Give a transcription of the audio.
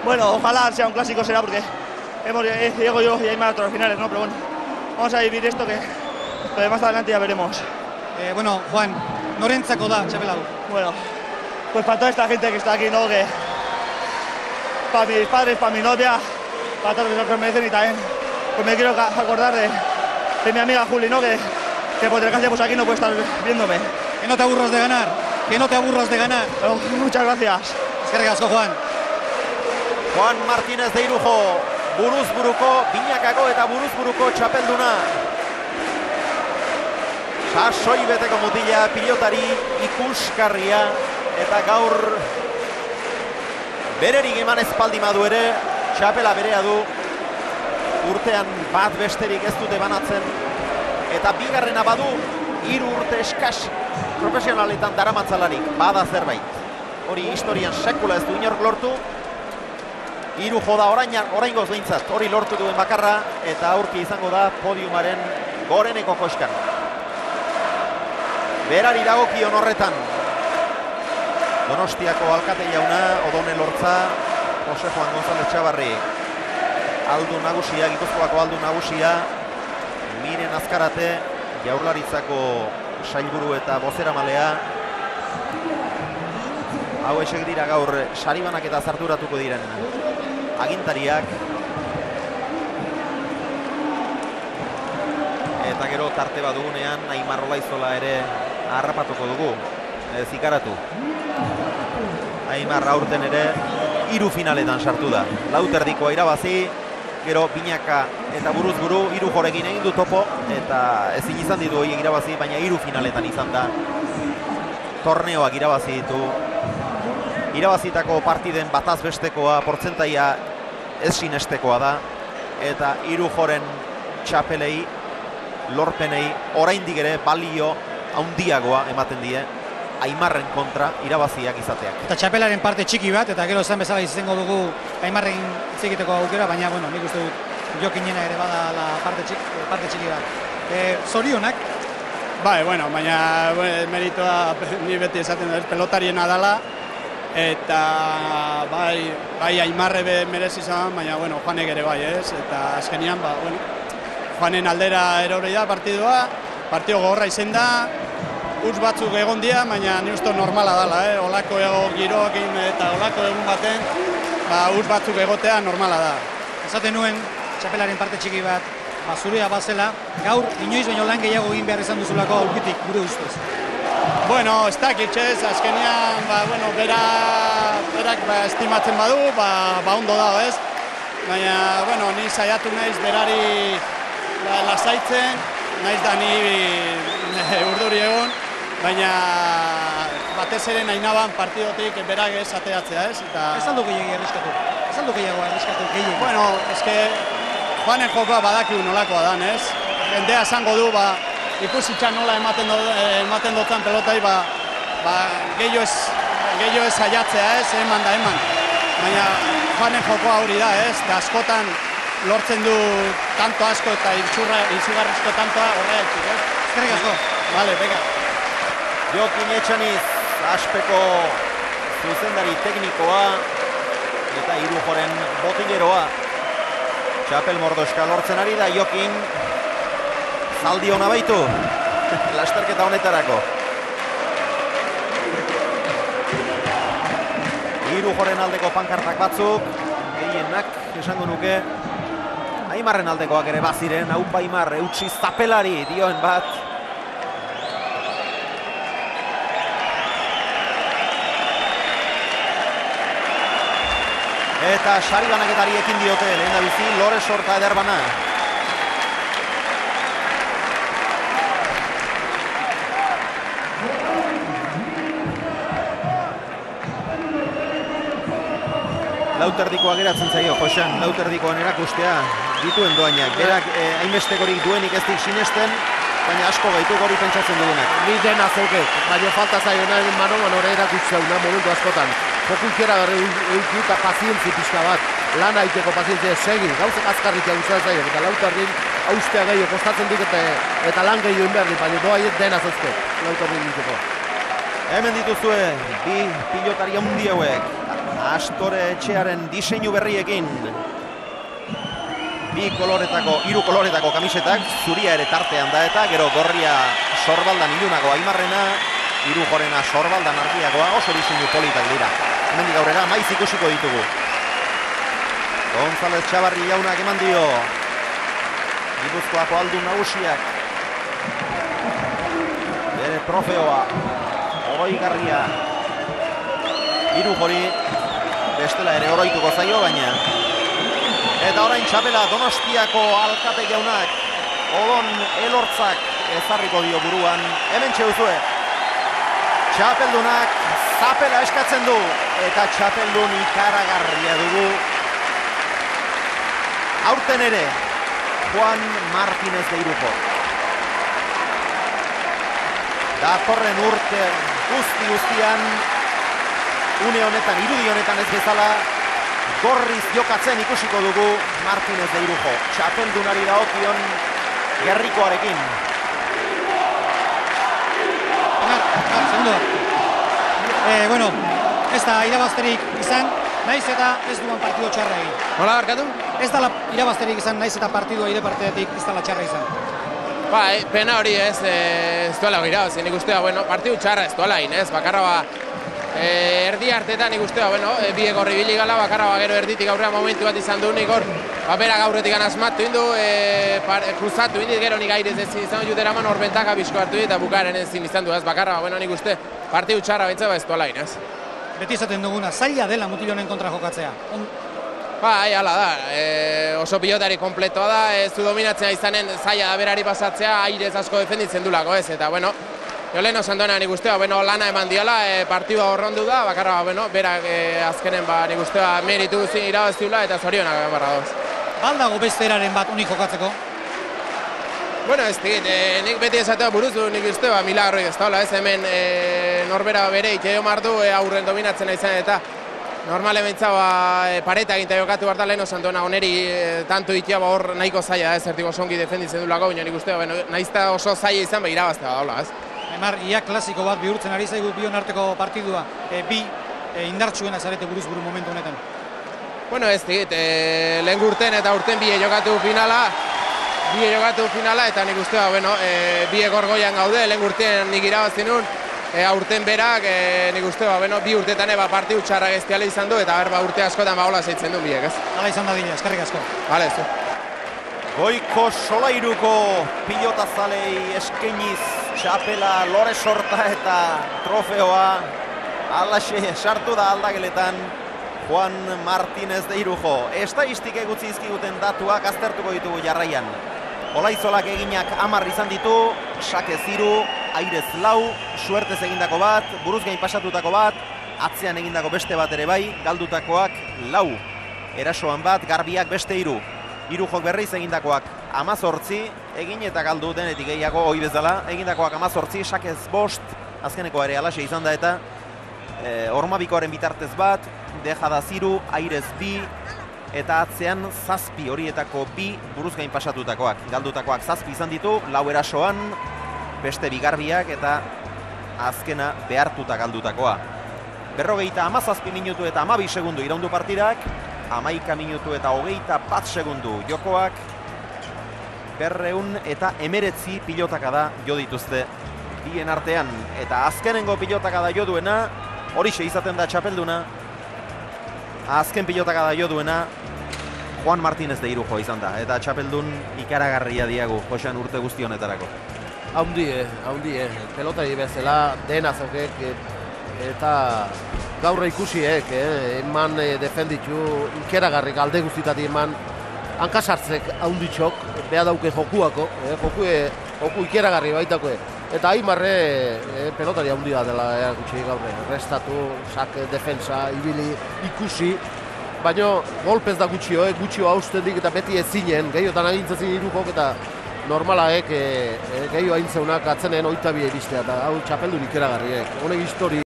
Bueno, ojalá sea un clásico, será porque llego yo y Aimar a las finales, ¿no? Pero bueno, vamos a vivir esto que más adelante ya veremos. Bueno, Juan, norentzako da, txapel hau. Bueno, pues para toda esta gente que está aquí, ¿no? Que para mis padres, para mi novia, para todos los que me merecen y también pues me quiero acordar de mi amiga Juli, ¿no? Que por desgracia pues aquí no puede estar viéndome. Que no te aburras de ganar, que no te aburras de ganar. Pero, muchas gracias. Eskerrik asko, Juan. Juan Martínez de Irujo, buruzburuko, binakako eta buruzburuko txapelduna. Sasoi beteko mutila, pilotari ikuskarria, eta gaur bererik eman espaldi madu ere, txapela berea du, urtean bat besterik ez dute banatzen, eta bigarrena badu, 3 urte eskas profesionaletan daramatzalarik, bada zerbait. Hori historian sekula ez du inork lortu, Irujo da oraingoz behintzat, hori lortu duen bakarra, eta aurki izango da podiumaren goreneko koskan. Berari dagokion horretan, Donostiako alkate jauna, Odone Lortza, Jose Juan González Txabarri, aldu nagusia, Gipuzkoako aldu nagusia, Miren Azkarate, Jaurlaritzako sailburu eta bozeramalea. Hau esek dira gaur saribanak eta zarturatuko diren agintariak. Eta gero tarte bat dugunean, Aimar Olaizola ere harrapatuko dugu, zikaratu. Aimar aurten ere 3 finaletan sartu da. Lauterdikoa irabazi, gero binaka eta buruz-buru Irujorekin egin du topo, eta ezin izan ditu horiek irabazi, baina 3 finaletan izan da. Torneoak irabazi ditu. Irabazitako partiden bataz bestekoa, portzentaia ez sinestekoa da, eta Irujoren txapelei, lorpenei, oraindik ere balio handiagoa ematen die Aimarren kontra irabaziak izateak. Eta txapelaren parte txiki bat, eta gero esan bezala izango dugu Aimarren hitz egiteko aukera, baina, bueno, nik uste dut Jokinena ere bada parte txiki bat. Zorionak? Bai, bueno, baina meritoa ni beti esaten dut pelotariena dela, eta bai Aimarre merezi izan, baina, bueno, Juanek ere bai, ez? Eta azkenian, bueno, Juanen aldera erorei da partido gogorra izen da, utz batzuk egon dira, baina ni uste normala dela, olako giroekin eta olako egun baten, utz batzuk egotea normala da. Esaten nuen, txapelaren parte txiki bat, zurea bazela, gaur inoiz baino lan gehiago egin behar izan duzulako aurkitik, gure ustez. Bueno, ez dakit, azkenean, bueno, berak estimatzen badu, ondo dago, ez? Baina, bueno, ni saiatu naiz berari lasaitzen, naiz da ni urduri egon, baina batez ere nahi naban partidotik berak ez ateatzea, ez? Ez aldo gehiago arriskatu? Ez aldo gehiago arriskatu gehiago? Bueno, eske Juanen jokoa badakigu nolakoa dan, ez? Jendea esango du, ikusitxan nola ematen dutzen pelotai, gehiago ez saiatzea, ez? Eman da, eman. Baina Juanen jokoa hori da, ez? Eta askotan lortzen du tanto asko eta izugarrizko tantoa horregatik, ez? Eskerrik asko. Vale, venga. Jokin Etxaniz, aspeko zuzendari teknikoa eta Irujoren botileroa. Txapel mordoska lortzen ari da Jokin, zaldi hona baitu, lasterketa honetarako. Irujoren aldeko pankartak batzuk, gehienak esango nuke, Aimarren aldekoak ere baziren, hau Aimar, eutsi zapelari dioen bat. Eta sari banaketari ekin diote, lehen da bizi, Lore Sorta ederbana. Lauterdikoa geratzen zaio, Josean, lauterdikoan erakustea dituen doainak. Berak hainbestekorik duenik ez dik sinesten, baina asko gaituk hori pentsatzen dugunak. Ni dena zeuket, baina falta zaionaren manoan hori erakustea momentu askotan. Fokunkera euki eta pazientzi pixka bat, lan haiteko pazientzia segi, gauzak azkarrik eguzea zaio, eta lauterrin haustea gehiago kostatzen dik eta lan gehiago inberdi, baina doaiet dena zezket, lauterrin diteko. Hemen dituzue, bi pilotari handi hauek, Astore Etxearen diseinu berriekin. Hiru koloretako kamisetak, zuria ere tartean da eta gero gorria sorbaldan ilunago Aimarrena, Irujorena sorbaldan argiagoa, oso diseinu politak dira. Hemendik aurrera maiz ikusiko ditugu. González Txabarri jaunak eman dio. Gipuzkoako aldun nagusiak. Bere trofeoa. Oroigarria. Irujori bestela ere oroituko zaio baina. Eta orain txapela Donostiako alkate jaunak. Odon Elortzak ezarriko dio buruan. Hemen txeuzue. Txapeldunak zapela eskatzen du. Eta txapeldun ikaragarria dugu. Aurten ere, Juan Martínez de Irujo. Datorren urte guztian, une honetan, irudi honetan ez bezala, gorriz jokatzen ikusiko dugu Martínez de Irujo. Txapeldunari dagokion gerrikoarekin. Bueno, ez da irabazterik izan, naiz eta ez duan partido txarra egin. Nola barkatu? Ez da irabazterik izan, naiz eta partidua ire partidetik ez da txarra izan. Bai, pena hori ez duela irabazi, nik ustea, bueno, partidu txarra ez duela egin, ez, bakarra erdi hartetan nik ustea, bueno, biek horri biligala, bakarra gero erditik aurrean momentu bat izan du, nik hor, bera gaurretik asmatu indu, kruzatu indit, gero nik airez ezin izan dut eraman, hor bentaka bizko hartu dit, eta bukaren ezin izan du, ez, bakarra, bueno, nik uste, partidu txarra bentsa ez duela egin, ez. Beti izaten duguna, zaila dela mutil honen kontra jokatzea. Bai, hala da, oso pilotari kompletoa da, ez du dominatzea izanen zaila da berari pasatzea, airez asko defenditzen dulako ez, eta bueno, Joleno Sandonean nik ustea, lana eman diala, partidua horrondu da, bakarra, berak azkenen nik ustea meritu guzin irabaztiula eta zorionak barra doz. Baldago beste eraren bat unik jokatzeko? Bueno, ez digit, nik beti esatea buruzu nik uste, milagroi ez daula, ez hemen norbera bere itxeo mardu aurren dominatzen izan eta normale bentsa pareta eginta jokatu behar da Leno Santona oneri tanto itea hor nahiko zaila ez, zertiko songi defenditzen du lago, nik uste, nahizta oso zaila izan irabaztea daula, ez. Aimar, ia klasiko bat bihurtzen ari zaigu bion arteko partidua, bi indartsuena zarete buruz buru momentu honetan. Bueno, ez digit, lehen urten eta urten bie jokatu finala eta nik uste, biek orgoian gaude, lehen urtean nik irabazten nun, aurten berak, nik uste, bi urtetan partidu txarra gestiale izan du, eta urte askotan hola zeitzen du biek, ez? Hala izan da dira, eskerrik asko. Bale, ez du. Goiko Solairuko pilotazalei eskainiz txapela, lore sorta eta trofeoa, alaxe sartu da aldageletan Juan Martínez de Irujo. Estatistik egutzi izkiguten datuak aztertuko ditugu jarraian. Olaizolak eginak 10 izan ditu, Sake 3, Airez 4, suertez egindako bat, buruzgain pasatutako bat, atzean egindako beste bat ere bai, galdutakoak 4. Erasoan bat, garbiak beste 3. Irujok berriz egindakoak 18, egin eta galdu denetik gehiago ohi bezala, egindakoak 18, Sakez 5, azkeneko ere alaxe izan da eta Ormabikoaren bitartez bat, Dejada 3, Airez 2, eta atzean 7 horietako 2 buruzgain pasatutakoak. Galdutakoak 7 izan ditu, 4 erasoan, beste bigarbiak eta azkena behartuta galdutakoa. 57 minutu eta 12 segundu iraundu partidak, 11 minutu eta 21 segundu jokoak, 219 pilotaka da jo dituzte bien artean. Eta azkenengo pilotaka da jo duena, horixe izaten da txapelduna, azken pilotaka da jo duena Juan Martínez de Irujo izan da. Eta txapeldun ikaragarria diagu, Josean urte guzti honetarako. Haundie, pelotari bezala dena zaukek eta gaur ikusiek, eman defenditu ikeragarrik alde guztitati eman hankasartzek haunditxok, beha dauke jokuako, joku ikeragarri baitako. Eta Aimarre pelotari haundia dela erakutsi gaur, restatu, sak, defensa, ibili, ikusi, baina golpez da gutxio haustendik eta beti ezinen, gehiotan agintzazin Irujok eta normalaek gehio aintzeunak atzenen 22 iristea, eta hau txapeldun ikeragarriek, honek histori